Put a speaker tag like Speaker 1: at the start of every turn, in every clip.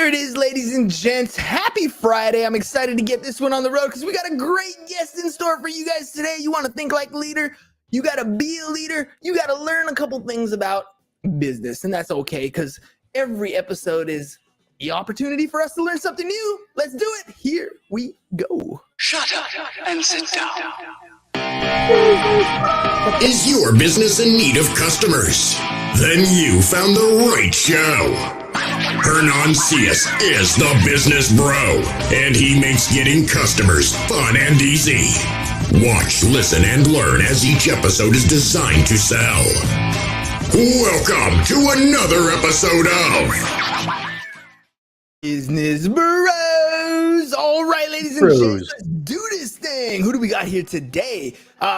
Speaker 1: There it is, ladies and gents. Happy Friday. I'm excited to get this one on the road because we got a great guest in store for you guys today. You want to think like a leader? You got to be a leader. You got to learn a couple things about business, and that's okay because every episode is the opportunity for us to learn something new. Let's do it. Here we go.
Speaker 2: Shut up and sit down.
Speaker 3: Is your business in need of customers? Then you found the right show. Hernan Cias is the business bro, and he makes getting customers fun and easy. Watch, listen, and learn as each episode is designed to sell. Welcome to another episode of
Speaker 1: Business Bros. All right, ladies and gents, let's do this thing. Who do we got here today?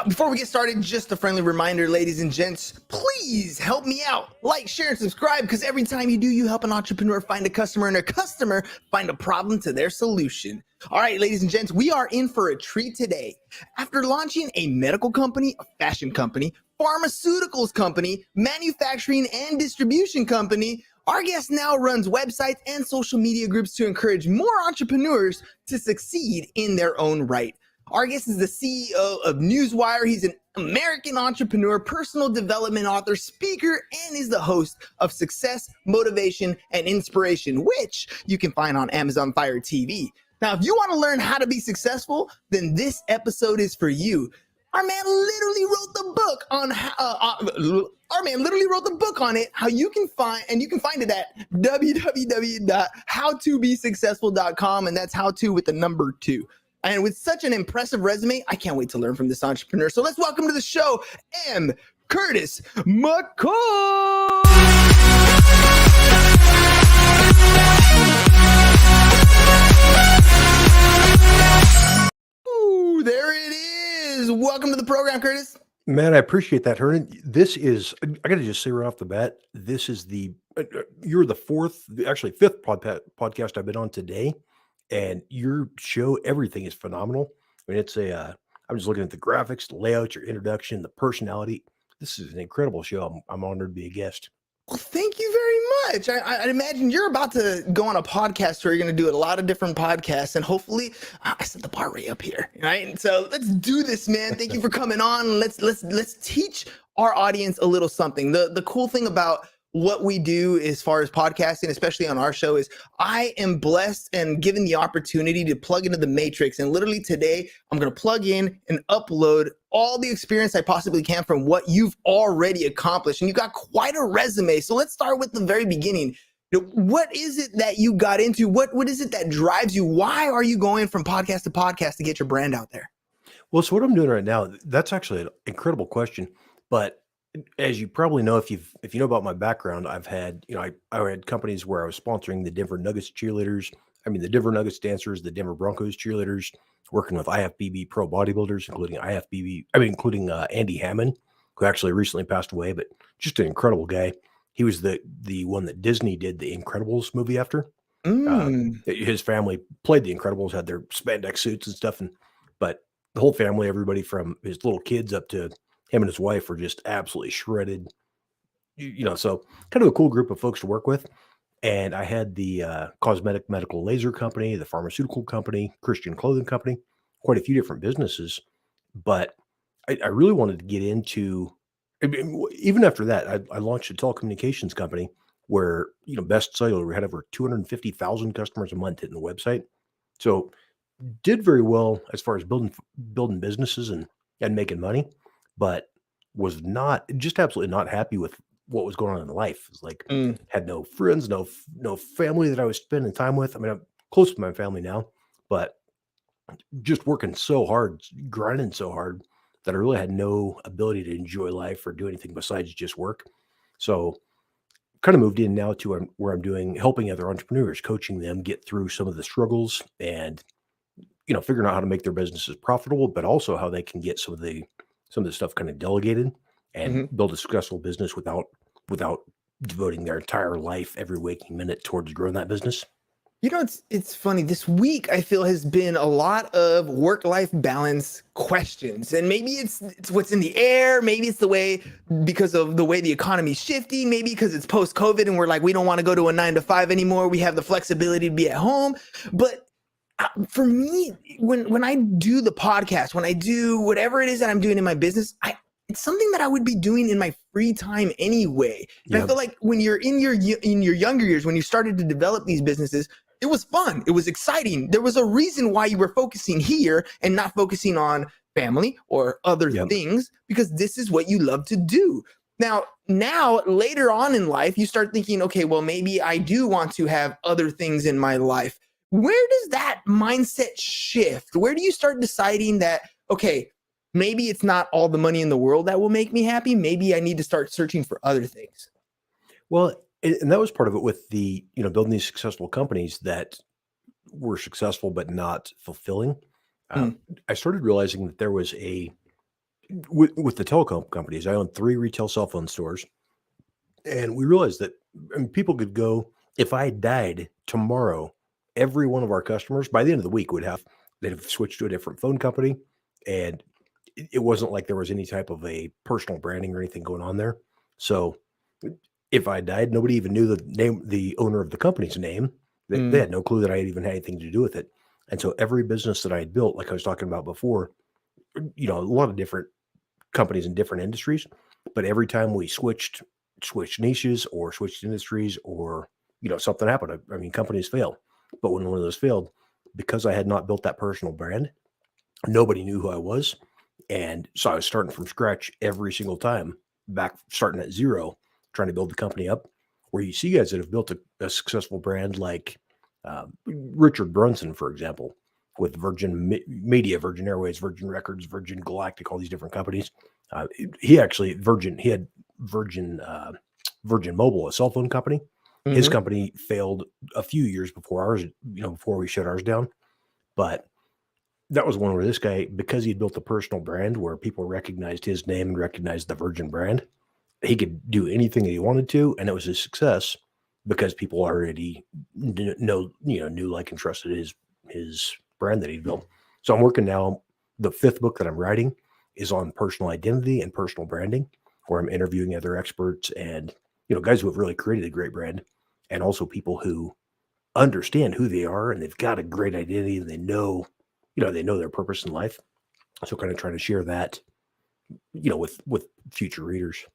Speaker 1: Before we get started, just a friendly reminder, ladies and gents, please help me out. Like, share, and subscribe, because every time you do, you help an entrepreneur find a customer, and a customer find a problem to their solution. All right, ladies and gents, we are in for a treat today. After launching a medical company, a fashion company, pharmaceuticals company, manufacturing and distribution company, our guest now runs websites and social media groups to encourage more entrepreneurs to succeed in their own right. Our guest is the CEO of Newswire. He's an American entrepreneur, personal development author, speaker, and is the host of Success, Motivation, and Inspiration, which you can find on Amazon Fire TV. Now, if you want to learn how to be successful, then this episode is for you. Our man literally wrote the book on it, how you can find, and you can find it at www.howtobesuccessful.com, and that's how to with the number 2. And with such an impressive resume, I can't wait to learn from this entrepreneur. So let's welcome to the show, M. Curtis McCoy. Ooh, there it is. Welcome to the program, Curtis.
Speaker 4: Man, I appreciate that, Hernan. This is, I got to just say right off the bat, this is you're the fifth podcast I've been on today, and your show, everything is phenomenal. I mean, I'm just looking at the graphics, the layout, your introduction, the personality. This is an incredible show. I'm honored to be a guest.
Speaker 1: Well, thank you very much. I imagine you're about to go on a podcast where you're going to do a lot of different podcasts, and hopefully I set the bar right up here, right? So let's do this, man. Thank you for coming on. Let's teach our audience a little something. The cool thing about what we do as far as podcasting, especially on our show, is I am blessed and given the opportunity to plug into the matrix. And literally today, I'm going to plug in and upload all the experience I possibly can from what you've already accomplished. And you've got quite a resume. So let's start with the very beginning. What is it that you got into? What is it that drives you? Why are you going from podcast to podcast to get your brand out there?
Speaker 4: Well, so what I'm doing right now, that's actually an incredible question. But as you probably know, if you know about my background, I've had, I had companies where I was sponsoring the Denver Nuggets cheerleaders. I mean, the Denver Nuggets dancers, the Denver Broncos cheerleaders, working with IFBB pro bodybuilders, including Andy Hammond, who actually recently passed away, but just an incredible guy. He was the one that Disney did the Incredibles movie after. His family played the Incredibles, had their spandex suits and stuff, but the whole family, everybody from his little kids up to him and his wife, were just absolutely shredded. So kind of a cool group of folks to work with. And I had the cosmetic medical laser company, the pharmaceutical company, Christian clothing company, quite a few different businesses. But I really wanted to get into, even after that, I launched a telecommunications company where, bestseller, we had over 250,000 customers a month hitting the website. So did very well as far as building businesses and making money, but was just absolutely not happy with what was going on in life. It's like, had no friends, no family that I was spending time with. I mean, I'm close with my family now, but just working so hard, grinding so hard that I really had no ability to enjoy life or do anything besides just work. So kind of moved in now to where I'm helping other entrepreneurs, coaching them get through some of the struggles and, figuring out how to make their businesses profitable, but also how they can get some of the stuff kind of delegated and build a successful business without devoting their entire life, every waking minute, towards growing that business.
Speaker 1: It's funny. This week I feel has been a lot of work-life balance questions. And maybe it's what's in the air, maybe it's the way because of the way the economy's shifting, maybe because it's post-COVID and we're like we don't want to go to a 9 to 5 anymore. We have the flexibility to be at home. But for me, when I do the podcast, when I do whatever it is that I'm doing in my business, it's something that I would be doing in my free time anyway. And I feel like when you're in your younger years, when you started to develop these businesses, it was fun. It was exciting. There was a reason why you were focusing here and not focusing on family or other things, because this is what you love to do. Now, later on in life, you start thinking, okay, well, maybe I do want to have other things in my life. Where does that mindset shift? Where do you start deciding that, okay, maybe it's not all the money in the world that will make me happy. Maybe I need to start searching for other things.
Speaker 4: Well, and that was part of it with the, building these successful companies that were successful but not fulfilling. I started realizing that there was with the telecom companies, I owned 3 retail cell phone stores. And we realized that people could go, if I died tomorrow, every one of our customers by the end of the week they'd have switched to a different phone company. And it wasn't like there was any type of a personal branding or anything going on there. So if I died, nobody even knew the owner of the company's name. They had no clue that I had even had anything to do with it. And so every business that I had built, like I was talking about before, a lot of different companies in different industries, but every time we switched niches or switched industries or, something happened. I mean, companies fail. But when one of those failed, because I had not built that personal brand, nobody knew who I was. And so I was starting from scratch every single time, starting at zero, trying to build the company up. Where you see guys that have built a successful brand like Richard Brunson, for example, with Virgin Media, Virgin Airways, Virgin Records, Virgin Galactic, all these different companies. He had Virgin Mobile, a cell phone company. His company failed a few years before ours, before we shut ours down. But that was one where this guy, because he'd built a personal brand where people recognized his name and recognized the Virgin brand, he could do anything that he wanted to, and it was a success because people already knew, like, and trusted his brand that he'd built. So I'm working now. The 5th book that I'm writing is on personal identity and personal branding, where I'm interviewing other experts and guys who have really created a great brand, and also people who understand who they are and they've got a great identity and they know their purpose in life. So kind of trying to share that, with future readers.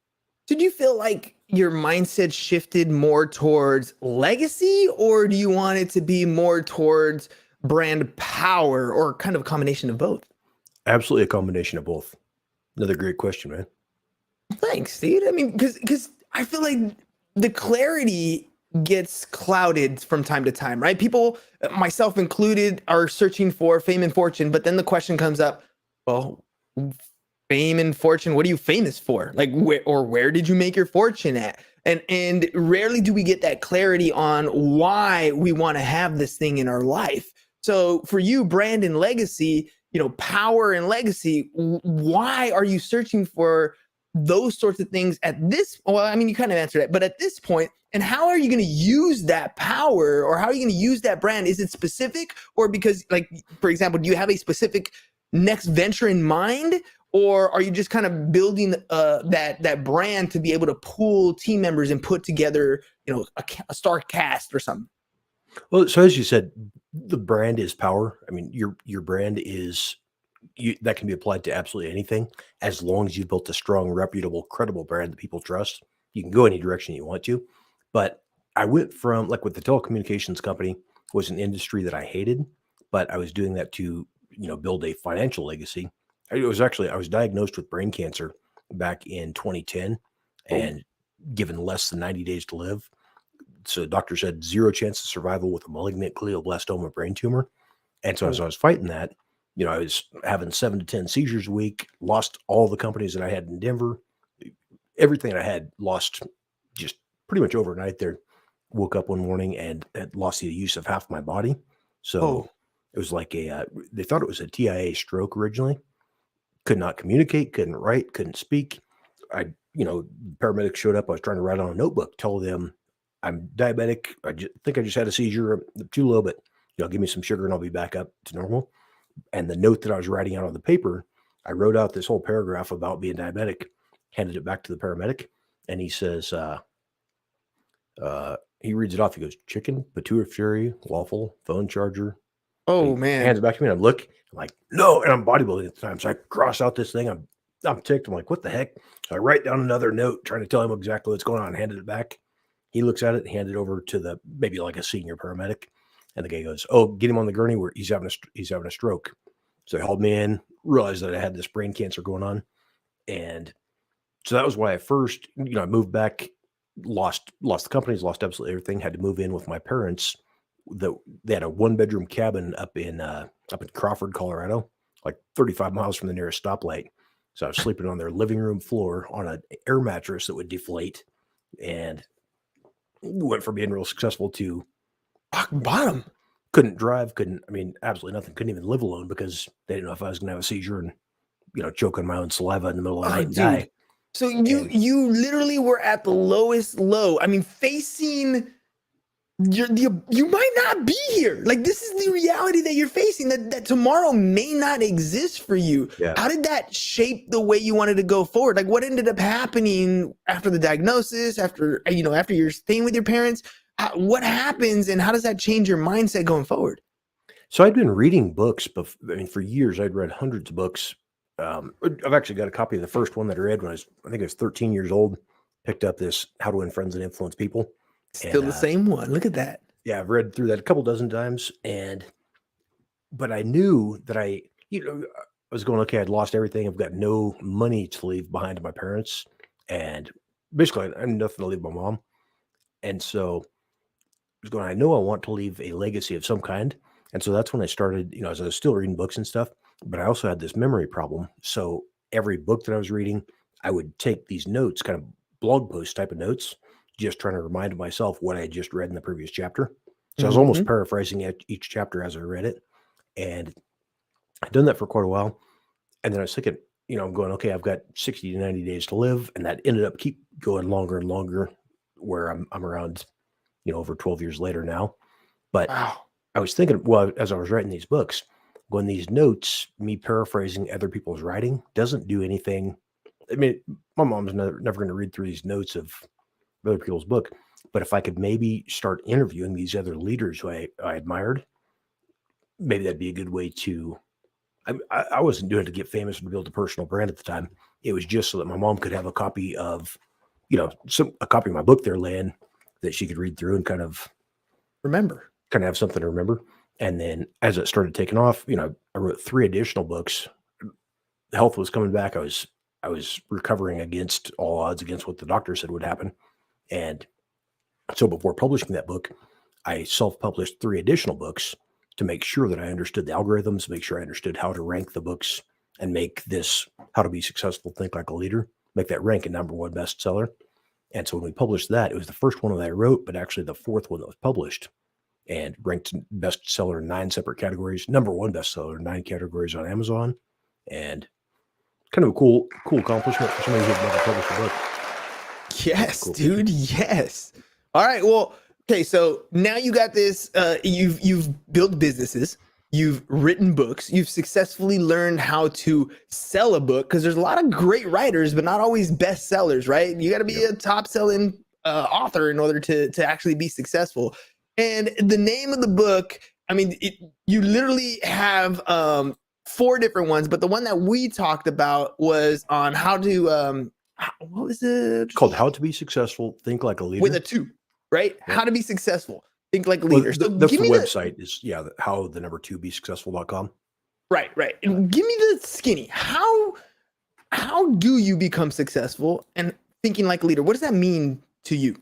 Speaker 1: Did you feel like your mindset shifted more towards legacy, or do you want it to be more towards brand power, or kind of a combination of both?
Speaker 4: Absolutely a combination of both. Another great question, man.
Speaker 1: Thanks, dude. I mean, because I feel like the clarity gets clouded from time to time, right? People, myself included, are searching for fame and fortune, but then the question comes up, well, fame and fortune, what are you famous for? Like, where did you make your fortune at? And rarely do we get that clarity on why we want to have this thing in our life. So for you, brand and legacy, power and legacy, why are you searching for those sorts of things at this? Well, I mean, you kind of answered it, but at this point, and how are you going to use that power, or how are you going to use that brand? Is it specific, or because, like, for example, do you have a specific next venture in mind? Or are you just kind of building that brand to be able to pool team members and put together, a star cast or something?
Speaker 4: Well, so as you said, the brand is power. I mean, your brand is that can be applied to absolutely anything, as long as you've built a strong, reputable, credible brand that people trust. You can go any direction you want to. But I went from, like, with the telecommunications company, was an industry that I hated, but I was doing that to build a financial legacy. I was diagnosed with brain cancer back in 2010 and given less than 90 days to live. So the doctor said 0 chance of survival with a malignant glioblastoma brain tumor. And so as I was fighting that, I was having 7 to 10 seizures a week, lost all the companies that I had in Denver. Everything I had lost just pretty much overnight there. Woke up one morning and had lost the use of half my body. So it was like they thought it was a TIA stroke originally. Could not communicate, couldn't write, couldn't speak. Paramedics showed up. I was trying to write on a notebook, tell them I'm diabetic. I think I just had a seizure. I'm too low, but give me some sugar and I'll be back up to normal. And the note that I was writing out on the paper, I wrote out this whole paragraph about being diabetic, handed it back to the paramedic, and he says, he reads it off. He goes, chicken, pituitary, waffle, phone charger.
Speaker 1: Oh
Speaker 4: He
Speaker 1: man.
Speaker 4: hands it back to me, and I'm like, no, and I'm bodybuilding at the time, so I cross out this thing. I'm ticked. I'm like, what the heck? So I write down another note trying to tell him exactly what's going on, handed it back. He looks at it, handed it over to maybe like a senior paramedic, and the guy goes, "Oh, get him on the gurney where he's having a stroke." So they hauled me in, realized that I had this brain cancer going on, and so that was why I first, I moved back, lost the companies, lost absolutely everything, had to move in with my parents. They had a 1-bedroom cabin up in Crawford, Colorado, like 35 miles from the nearest stoplight. So I was sleeping on their living room floor on an air mattress that would deflate, and went from being real successful to
Speaker 1: Rock bottom.
Speaker 4: couldn't drive, absolutely nothing, couldn't even live alone because they didn't know if I was going to have a seizure and, choke on my own saliva in the middle of the night and die.
Speaker 1: So you literally were at the lowest low. I mean, facing you might not be here. Like, this is the reality that you're facing, that tomorrow may not exist for you.
Speaker 4: Yeah.
Speaker 1: How did that shape the way you wanted to go forward? Like, what ended up happening after the diagnosis, after you're staying with your parents? What happens and how does that change your mindset going forward?
Speaker 4: So I'd been reading books, for years. I'd read hundreds of books. I've actually got a copy of the first one that I read when I think I was 13 years old. Picked up this How to Win Friends and Influence People.
Speaker 1: Still the same one. Look at that.
Speaker 4: Yeah, I've read through that a couple dozen times, but I knew that I was going, okay, I'd lost everything. I've got no money to leave behind to my parents, and basically I had nothing to leave my mom. And so I was going, I know I want to leave a legacy of some kind. And so that's when I started, as I was still reading books and stuff, but I also had this memory problem. So every book that I was reading, I would take these notes, kind of blog post type of notes, just trying to remind myself what I had just read in the previous chapter. So I was almost paraphrasing each chapter as I read it. And I'd done that for quite a while. And then I was thinking, I'm going, okay, I've got 60 to 90 days to live. And that ended up keep going longer and longer, where I'm around, over 12 years later now. But
Speaker 1: Wow.
Speaker 4: I was thinking, well, as I was writing these books, when these notes, me paraphrasing other people's writing, doesn't do anything. I mean, my mom's never going to read through these notes of other people's book. But if I could maybe start interviewing these other leaders who I admired, maybe that'd be a good way to. I wasn't doing it to get famous and build a personal brand at the time. It was just so that my mom could have a copy of, a copy of my book there laying that she could read through and kind of have something to remember. And then as it started taking off, I wrote 3 additional books. Health was coming back. I was recovering against all odds, against what the doctor said would happen. And so before publishing that book, I self-published 3 additional books to make sure that I understood the algorithms, make sure I understood how to rank the books and make this How to Be Successful, Think Like a Leader, make that rank a #1 bestseller. And so when we published that, it was the first one that I wrote, but actually the 4th one that was published, and ranked bestseller in 9 separate categories, #1 bestseller in 9 categories on Amazon. And kind of a cool accomplishment for somebody who's never published a book.
Speaker 1: Yes, dude. Yes. All right. Well, okay. So now you got this. You've built businesses. You've written books. You've successfully learned how to sell a book, because there's a lot of great writers, but not always bestsellers, right? You got to be a top-selling author in order to actually be successful. And the name of the book, I mean, you literally have 4 different ones, but the one that we talked about was on how to what was it?
Speaker 4: It's called How to Be Successful, Think Like a Leader.
Speaker 1: With a 2, right?
Speaker 4: Yeah.
Speaker 1: How to be successful, think like a leader.
Speaker 4: Well, that's the website is, how the number 2 be successful.com.
Speaker 1: Right. And give me the skinny. How do you become successful and thinking like a leader? What does that mean to you?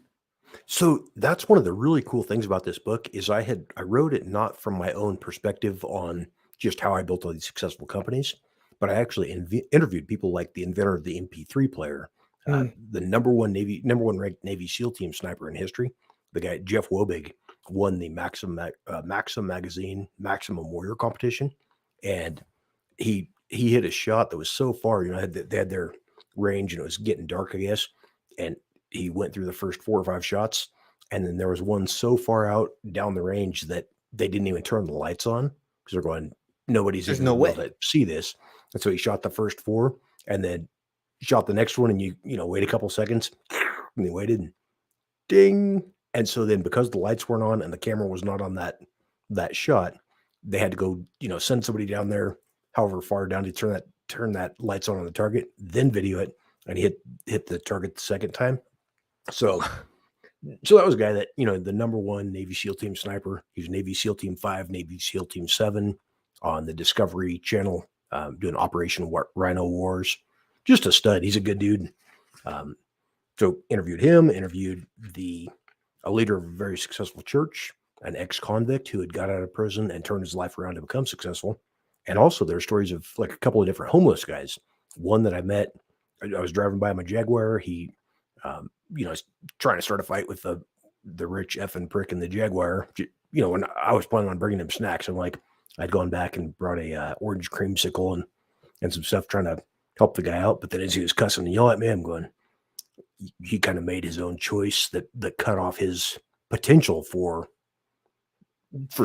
Speaker 4: So that's one of the really cool things about this book is I wrote it not from my own perspective on just how I built all these successful companies, but I actually interviewed people like the inventor of the MP3 player, the number one ranked Navy SEAL team sniper in history. The guy, Jeff Wobig, won the Maxim magazine Maximum Warrior competition. And he hit a shot that was so far, they had their range and it was getting dark, I guess. And he went through the first 4 or 5 shots And then there was one so far out down the range that they didn't even turn the lights on because they're going, nobody's
Speaker 1: There's
Speaker 4: even
Speaker 1: no
Speaker 4: going to be
Speaker 1: way.
Speaker 4: able to see this. And so he shot the first 4 and then shot the next one, and you wait a couple seconds and he waited and ding. And so then because the lights weren't on and the camera was not on that shot, they had to go, send somebody down there, however far down to turn that lights on the target, then video it, and he hit the target the second time. So that was a guy that, the number 1 Navy SEAL Team sniper. He was Navy SEAL Team 5, Navy SEAL Team 7 on the Discovery Channel, doing Operation Rhino Wars. Just a stud. He's a good dude. So interviewed him, interviewed a leader of a very successful church, an ex-convict who had got out of prison and turned his life around to become successful. And also there are stories of like a couple of different homeless guys. One that I met, I was driving by my Jaguar. He, is trying to start a fight with the rich effing prick in the Jaguar. When I was planning on bringing him snacks, I'm like, I'd gone back and brought a orange creamsicle and some stuff trying to help the guy out. But then as he was cussing and yelling at me, I'm going, he kind of made his own choice that cut off his potential for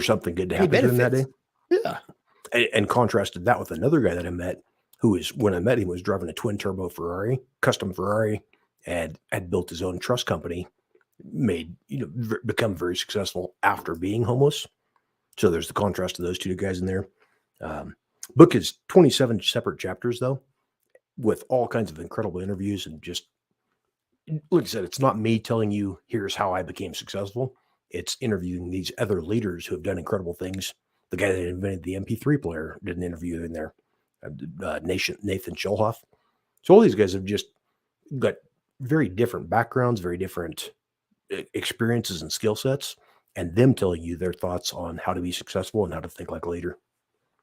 Speaker 4: something good to happen to him that day.
Speaker 1: Yeah.
Speaker 4: And contrasted that with another guy that I met who is, when I met him, was driving a twin turbo Ferrari, custom Ferrari, and had built his own trust company, become very successful after being homeless. So there's the contrast of those two guys in there. Book is 27 separate chapters though, with all kinds of incredible interviews, and just like I said, it's not me telling you here's how I became successful. It's interviewing these other leaders who have done incredible things. The guy that invented the MP3 player did an interview in there, Nathan Schulhoff. So all these guys have just got very different backgrounds, very different experiences and skill sets, and them telling you their thoughts on how to be successful and how to think like a leader.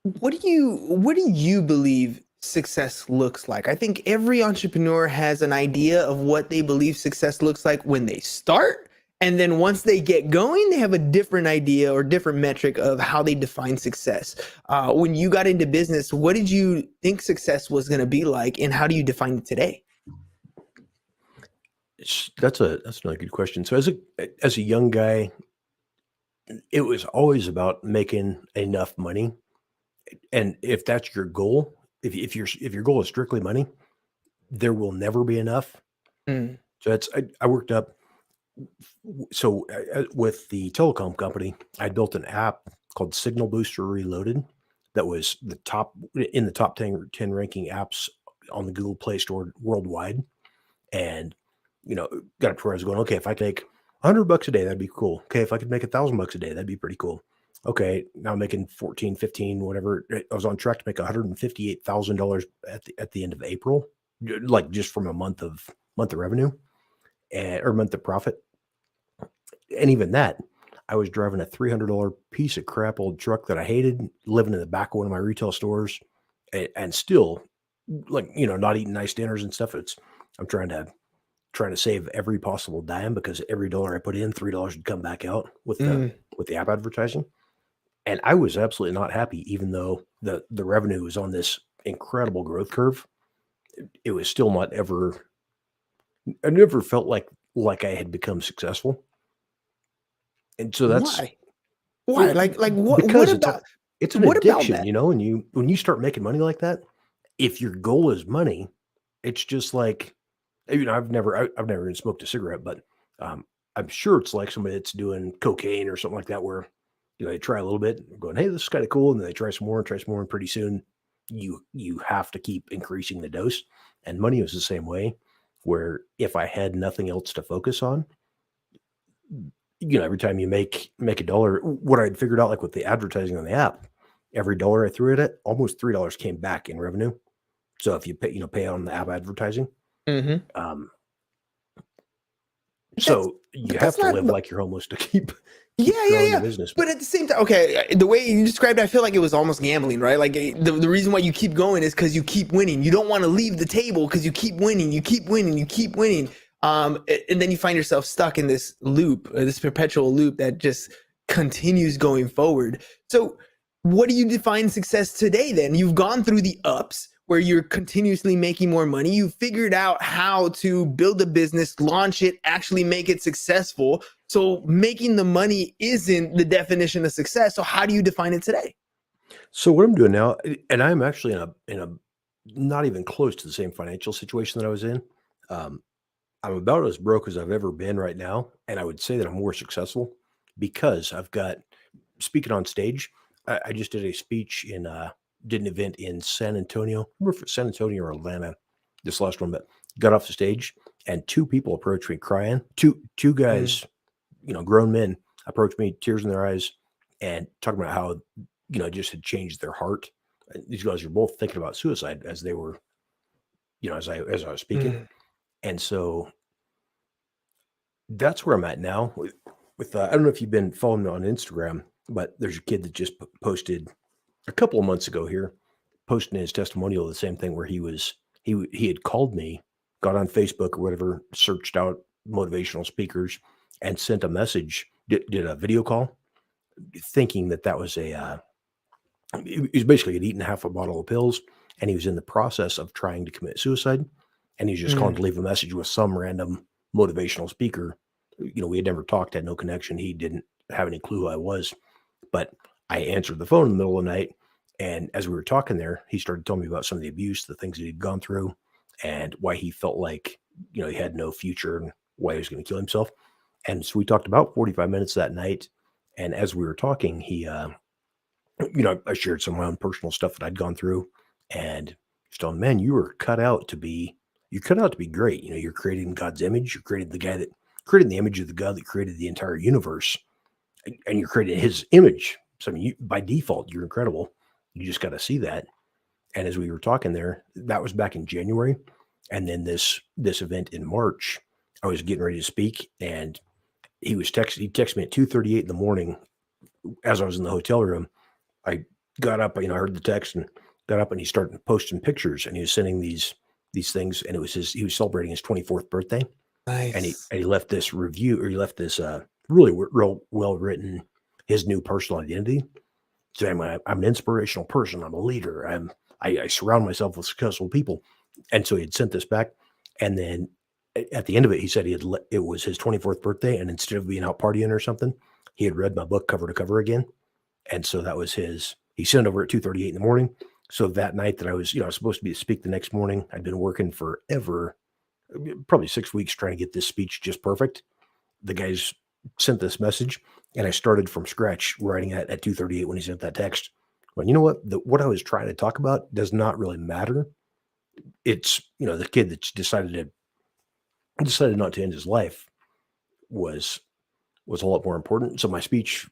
Speaker 1: What do you believe success looks like? I think every entrepreneur has an idea of what they believe success looks like when they start. And then once they get going, they have a different idea or different metric of how they define success. When you got into business, what did you think success was going to be like, and how do you define it today?
Speaker 4: That's another good question. So as a young guy, it was always about making enough money. And if that's your goal, if your goal is strictly money, there will never be enough.
Speaker 1: Mm.
Speaker 4: So I worked up. So with the telecom company, I built an app called Signal Booster Reloaded that was in the top 10 ranking apps on the Google Play Store worldwide. And, got up to where I was going, okay, if I could make $100 a day, that'd be cool. Okay. If I could make $1,000 a day, that'd be pretty cool. Okay. Now I'm making 14, 15, whatever. I was on track to make $158,000 at the end of April, like just from a month of revenue or month of profit. And even that, I was driving a $300 piece of crap old truck that I hated, living in the back of one of my retail stores, and still, not eating nice dinners and stuff. I'm trying to save every possible dime, because every dollar I put in, $3 would come back out with the app advertising. And I was absolutely not happy, even though the revenue was on this incredible growth curve. It was still not ever. I never felt like I had become successful. And so that's
Speaker 1: why? Like what?
Speaker 4: Because
Speaker 1: what about
Speaker 4: it's an
Speaker 1: what
Speaker 4: addiction,
Speaker 1: about that?
Speaker 4: and when you start making money like that, if your goal is money, it's just like, I've never even smoked a cigarette, but I'm sure it's like somebody that's doing cocaine or something like that, where they try a little bit, going, hey, this is kind of cool, and then they try some more, and pretty soon you have to keep increasing the dose. And money is the same way, where if I had nothing else to focus on, every time you make a dollar, what I'd figured out, like with the advertising on the app, every dollar I threw at it, almost $3 came back in revenue. So if you pay on the app advertising,
Speaker 1: Mm-hmm.
Speaker 4: so you have to live like you're homeless to keep growing the business.
Speaker 1: But at the same time, okay, the way you described it, I feel like it was almost gambling, right? Like the reason why you keep going is because you keep winning. You don't want to leave the table because you keep winning. And then you find yourself stuck in this loop, this perpetual loop that just continues going forward. So what do you define success today then? You've gone through the ups. where you're continuously making more money. You figured out how to build a business, launch it, actually make it successful. So making the money isn't the definition of success. So how do you define it today?
Speaker 4: So what I'm doing now, and I'm actually in a not even close to the same financial situation that I was in. Um, I'm about as broke as I've ever been right now, and I would say that I'm more successful because I've got speaking on stage. I just did a speech did an event in San Antonio. I remember if it's San Antonio or Atlanta, this last one, but got off the stage and two people approached me crying. Two
Speaker 1: Mm,
Speaker 4: guys, grown men approached me, tears in their eyes, and talking about how it just had changed their heart. And these guys were both thinking about suicide as they were, as I was speaking,
Speaker 1: mm,
Speaker 4: and so that's where I'm at now. With I don't know if you've been following me on Instagram, but there's a kid that just posted a couple of months ago here, posting his testimonial the same thing where he had called me, got on Facebook or whatever, searched out motivational speakers, and sent a message. Did a video call, thinking that was he was basically had eaten half a bottle of pills, and he was in the process of trying to commit suicide, and he's just calling
Speaker 1: mm.
Speaker 4: to leave a message with some random motivational speaker. We had never talked, had no connection. He didn't have any clue who I was, but I answered the phone in the middle of the night, and as we were talking there, he started telling me about some of the abuse, the things that he'd gone through, and why he felt like he had no future and why he was going to kill himself. And so we talked about 45 minutes that night, and as we were talking, he I shared some of my own personal stuff that I'd gone through, and he's telling, man, you're cut out to be great. You're creating God's image. You're creating the image of the God that created the entire universe, and you're creating his image. So, I mean, by default, you're incredible. You just got to see that. And as we were talking there, that was back in January. And then this event in March, I was getting ready to speak, and he texted me at 2:38 in the morning as I was in the hotel room. I got up, I heard the text and got up, and he started posting pictures, and he was sending these things, and he was celebrating his 24th birthday, and he
Speaker 1: Nice.
Speaker 4: and he left this review, or he left this really real well written, his new personal identity. So I'm an inspirational person. I'm a leader. I surround myself with successful people, and so he had sent this back, and then at the end of it, he said it was his 24th birthday, and instead of being out partying or something, he had read my book cover to cover again. And so that was he sent it over at 2:38 in the morning. So that night that I was supposed to be to speak the next morning, I'd been working forever, probably 6 weeks trying to get this speech just perfect. The guys sent this message, and I started from scratch writing at 2:38 when he sent that text. Well, you know what? What I was trying to talk about does not really matter. It's, the kid that decided not to end his life was a lot more important. So my speech,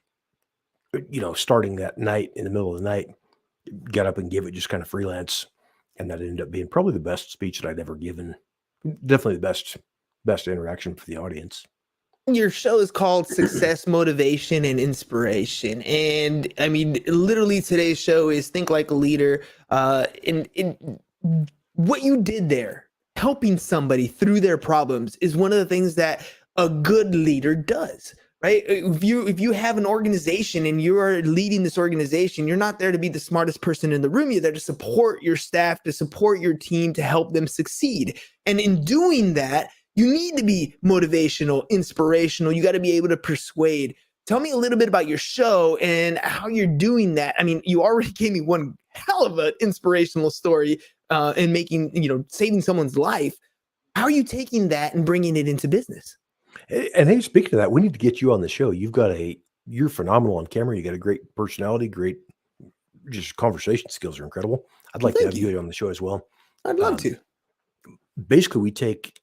Speaker 4: starting that night in the middle of the night, got up and gave it just kind of freelance, and that ended up being probably the best speech that I'd ever given. Definitely the best interaction for the audience.
Speaker 1: Your show is called Success, Motivation, and Inspiration. And I mean, literally today's show is Think Like a Leader. In what you did there, helping somebody through their problems, is one of the things that a good leader does. Right? If you have an organization and you are leading this organization, you're not there to be the smartest person in the room. You're there to support your staff, to support your team, to help them succeed. And in doing that, you need to be motivational, inspirational. You got to be able to persuade. Tell me a little bit about your show and how you're doing that. I mean, you already gave me one hell of an inspirational story in saving someone's life. How are you taking that and bringing it into business?
Speaker 4: And hey, speaking of that, we need to get you on the show. You're phenomenal on camera. You got a great personality, great, just conversation skills are incredible. I'd
Speaker 1: Well,
Speaker 4: like to
Speaker 1: thank
Speaker 4: have
Speaker 1: you.
Speaker 4: you on the show as well.
Speaker 1: I'd love
Speaker 4: Um,
Speaker 1: to.
Speaker 4: Basically,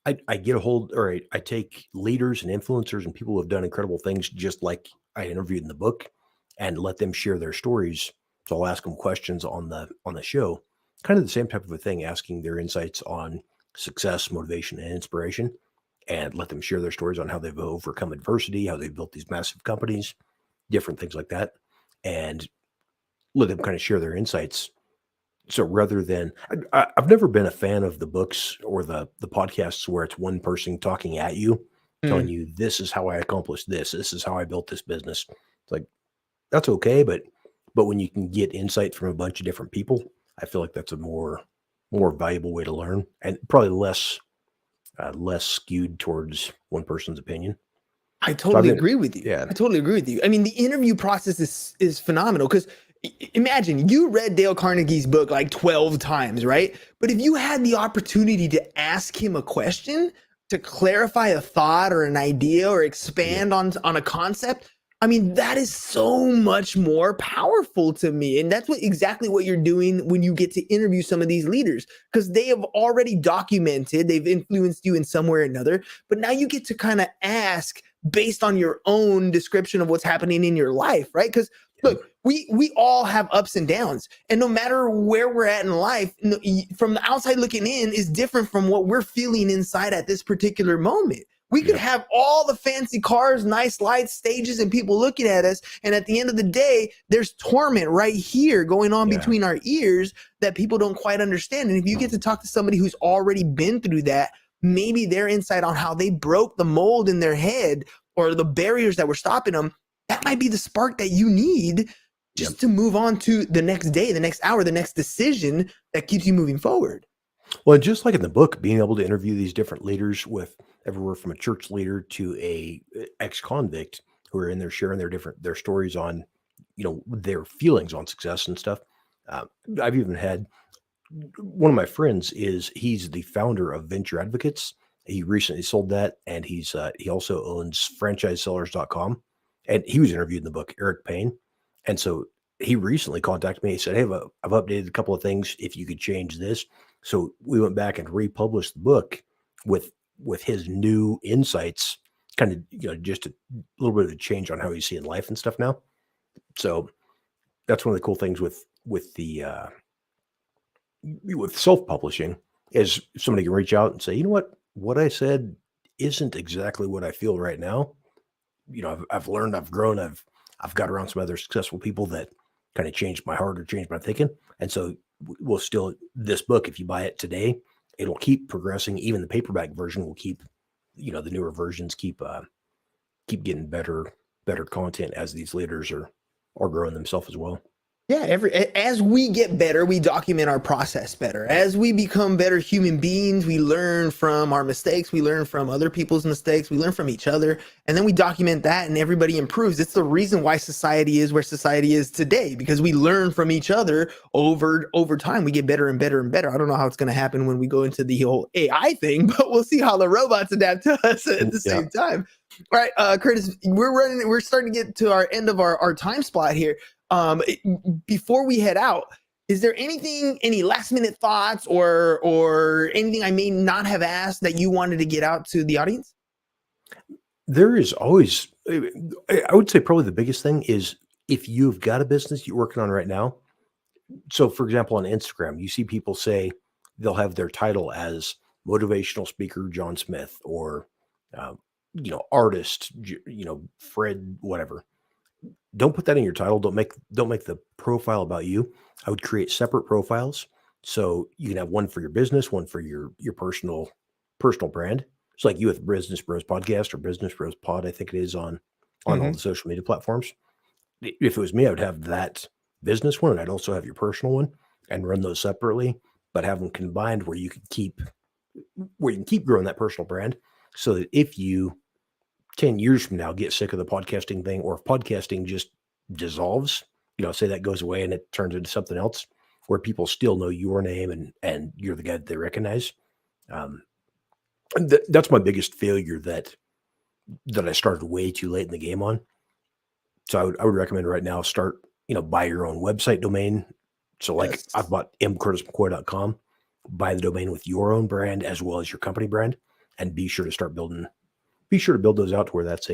Speaker 4: I get a hold, or I take leaders and influencers and people who have done incredible things, just like I interviewed in the book, and let them share their stories. So I'll ask them questions on the show, kind of the same type of a thing, asking their insights on success, motivation, and inspiration, and let them share their stories on how they've overcome adversity, how they've built these massive companies, different things like that, and let them kind of share their insights. So rather than, I've never been a fan of the books or the podcasts where it's one person talking at you, telling
Speaker 1: Mm.
Speaker 4: you this is how I accomplished this. This is how I built this business. It's like that's okay, but when you can get insight from a bunch of different people, I feel like that's a more more valuable way to learn, and probably less skewed towards one person's opinion.
Speaker 1: I
Speaker 4: So I've
Speaker 1: totally
Speaker 4: been,
Speaker 1: agree with you.
Speaker 4: yeah,
Speaker 1: I totally agree with you. I mean, the interview process is phenomenal because imagine you read Dale Carnegie's book like 12 times, right? But if you had the opportunity to ask him a question to clarify a thought or an idea or
Speaker 4: yeah,
Speaker 1: expand on a concept, I mean, that is so much more powerful to me. And that's exactly what you're doing when you get to interview some of these leaders, because they have already documented, they've influenced you in some way or another. But now you get to kind of ask based on your own description of what's happening in your life, right? Because
Speaker 4: yeah,
Speaker 1: look, we all have ups and downs, and no matter where we're at in life, from the outside looking in is different from what we're feeling inside at this particular moment. We could
Speaker 4: yeah,
Speaker 1: have all the fancy cars, nice lights, stages, and people looking at us, and at the end of the day, there's torment right here going on
Speaker 4: yeah.
Speaker 1: between our ears that people don't quite understand. And if you get to talk to somebody who's already been through that, maybe their insight on how they broke the mold in their head or the barriers that were stopping them, that might be the spark that you need
Speaker 4: Yep.
Speaker 1: just to move on to the next day, the next hour, the next decision that keeps you moving forward.
Speaker 4: Well, just like in the book, being able to interview these different leaders, with everywhere from a church leader to a ex-convict, who are in there sharing their stories on, their feelings on success and stuff. Uh, I've even had one of my friends he's the founder of Venture Advocates. He recently sold that, and he also owns franchisesellers.com, and he was interviewed in the book, Eric Payne. And so he recently contacted me. He said, "Hey, I've updated a couple of things. If you could change this." So we went back and republished the book with his new insights, kind of, just a little bit of a change on how he's seeing life and stuff now. So that's one of the cool things with self-publishing, is somebody can reach out and say, what I said isn't exactly what I feel right now. I've learned, I've grown, I've got around some other successful people that kind of changed my heart or changed my thinking. And so we'll still, this book, if you buy it today, it'll keep progressing. Even the paperback version will keep, the newer versions keep getting better content as these leaders are growing themselves as well.
Speaker 1: Yeah, as we get better, we document our process better. As we become better human beings, we learn from our mistakes, we learn from other people's mistakes, we learn from each other, and then we document that, and everybody improves. It's the reason why society is where society is today, because we learn from each other over time. We get better and better and better. I don't know how it's going to happen when we go into the whole AI thing, but we'll see how the robots adapt to us at the same time. All right, Curtis, we're starting to get to our end of our time slot here. Before we head out, is there any last minute thoughts or anything I may not have asked that you wanted to get out to the audience?
Speaker 4: There is always, I would say probably the biggest thing is, if you've got a business you're working on right now. So for example, on Instagram, you see people say they'll have their title as motivational speaker John Smith, or, artist, Fred, whatever. Don't put that in your title. Don't make the profile about you. I would create separate profiles, so you can have one for your business, one for your personal brand. It's like you with Business Bros Podcast or Business Bros Pod, I think it is, on all the social media platforms. If it was me, I would have that business one, and I'd also have your personal one, and run those separately, but have them combined where you can keep growing that personal brand, so that if you 10 years from now get sick of the podcasting thing, or if podcasting just dissolves, say that goes away and it turns into something else, where people still know your name and you're the guy that they recognize. That's my biggest failure that I started way too late in the game on. So I would recommend right now, start, buy your own website domain. So like,
Speaker 1: Yes.
Speaker 4: I've bought mcurtismccoy.com, buy the domain with your own brand as well as your company brand, and be sure to build those out to where that's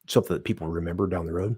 Speaker 4: something that people remember down the road.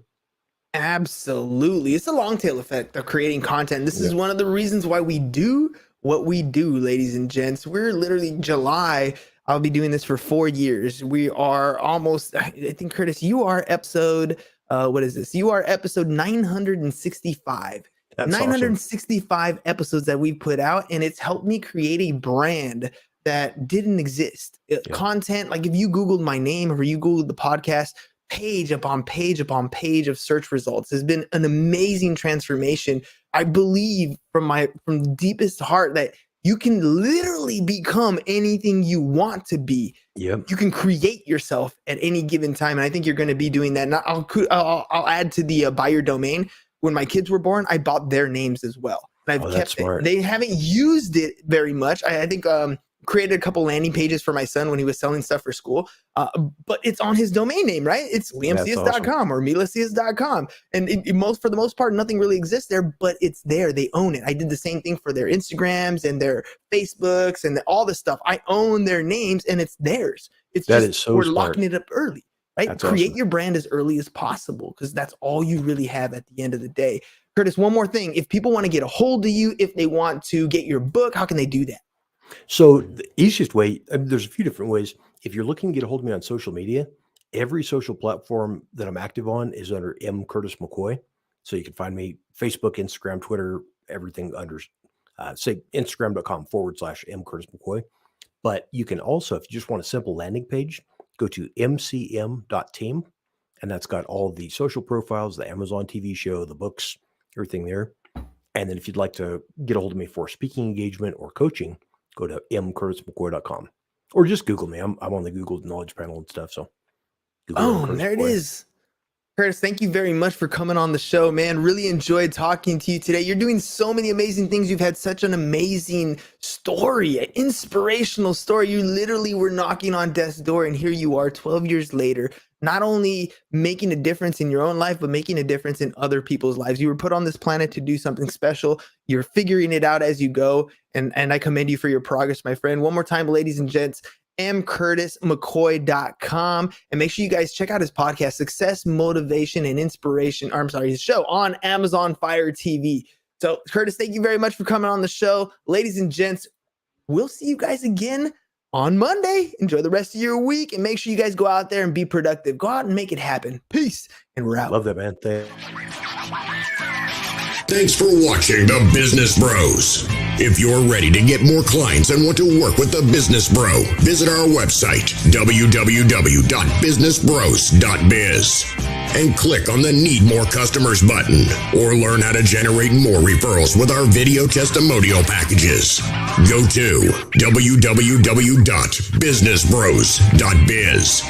Speaker 1: Absolutely. It's a long tail effect of creating content. This is one of the reasons why we do what we do, ladies and gents. We're literally July. I'll be doing this for 4 years. We are almost, I think, Curtis, you are episode, what is this? You are episode 965.
Speaker 4: That's
Speaker 1: 965 awesome. Episodes that we put out, and it's helped me create a brand that didn't exist. Content, like if you Googled my name or you Googled the podcast, page upon page upon page of search results has been an amazing transformation. I believe from the deepest heart that you can literally become anything you want to be.
Speaker 4: Yep.
Speaker 1: You can create yourself at any given time. And I think you're going to be doing that. And I'll add to the buy your domain. When my kids were born, I bought their names as well. And I've kept it. They haven't used it very much. I think created a couple landing pages for my son when he was selling stuff for school. But it's on his domain name, right? It's liamcs.com or milacs.com. And for the most part, nothing really exists there, but it's there. They own it. I did the same thing for their Instagrams and their Facebooks and all the stuff. I own their names and it's theirs. It's
Speaker 4: that
Speaker 1: just,
Speaker 4: is so
Speaker 1: we're
Speaker 4: smart.
Speaker 1: locking it up early, right?
Speaker 4: That's
Speaker 1: Create
Speaker 4: awesome.
Speaker 1: your brand as early as possible because that's all you really have at the end of the day. Curtis, one more thing. If people want to get a hold of you, if they want to get your book, how can they do that?
Speaker 4: So the easiest way, there's a few different ways. If you're looking to get a hold of me on social media, every social platform that I'm active on is under M. Curtis McCoy. So you can find me Facebook, Instagram, Twitter, everything under, say, Instagram.com/M. Curtis McCoy. But you can also, if you just want a simple landing page, go to mcm.team. And that's got all the social profiles, the Amazon TV show, the books, everything there. And then if you'd like to get a hold of me for speaking engagement or coaching, go to mcurtismccoy.com or just Google me. I'm on the Google Knowledge Panel and stuff. So,
Speaker 1: there it is. Curtis, thank you very much for coming on the show, man. Really enjoyed talking to you today. You're doing so many amazing things. You've had such an amazing story, an inspirational story. You literally were knocking on death's door, and here you are 12 years later, not only making a difference in your own life, but making a difference in other people's lives. You were put on this planet to do something special. You're figuring it out as you go, and I commend you for your progress, my friend. One more time, ladies and gents, mcurtismccoy.com, and make sure you guys check out his podcast, Success, Motivation, and Inspiration. His show on Amazon Fire TV. So, Curtis, thank you very much for coming on the show. Ladies and gents, we'll see you guys again on Monday. Enjoy the rest of your week, and make sure you guys go out there and be productive. Go out and make it happen. Peace, and we're out.
Speaker 4: Love that, man.
Speaker 3: Thanks for watching The Business Bros. If you're ready to get more clients and want to work with the Business Bro, visit our website, www.businessbros.biz, and click on the Need More Customers button, or learn how to generate more referrals with our video testimonial packages. Go to www.businessbros.biz.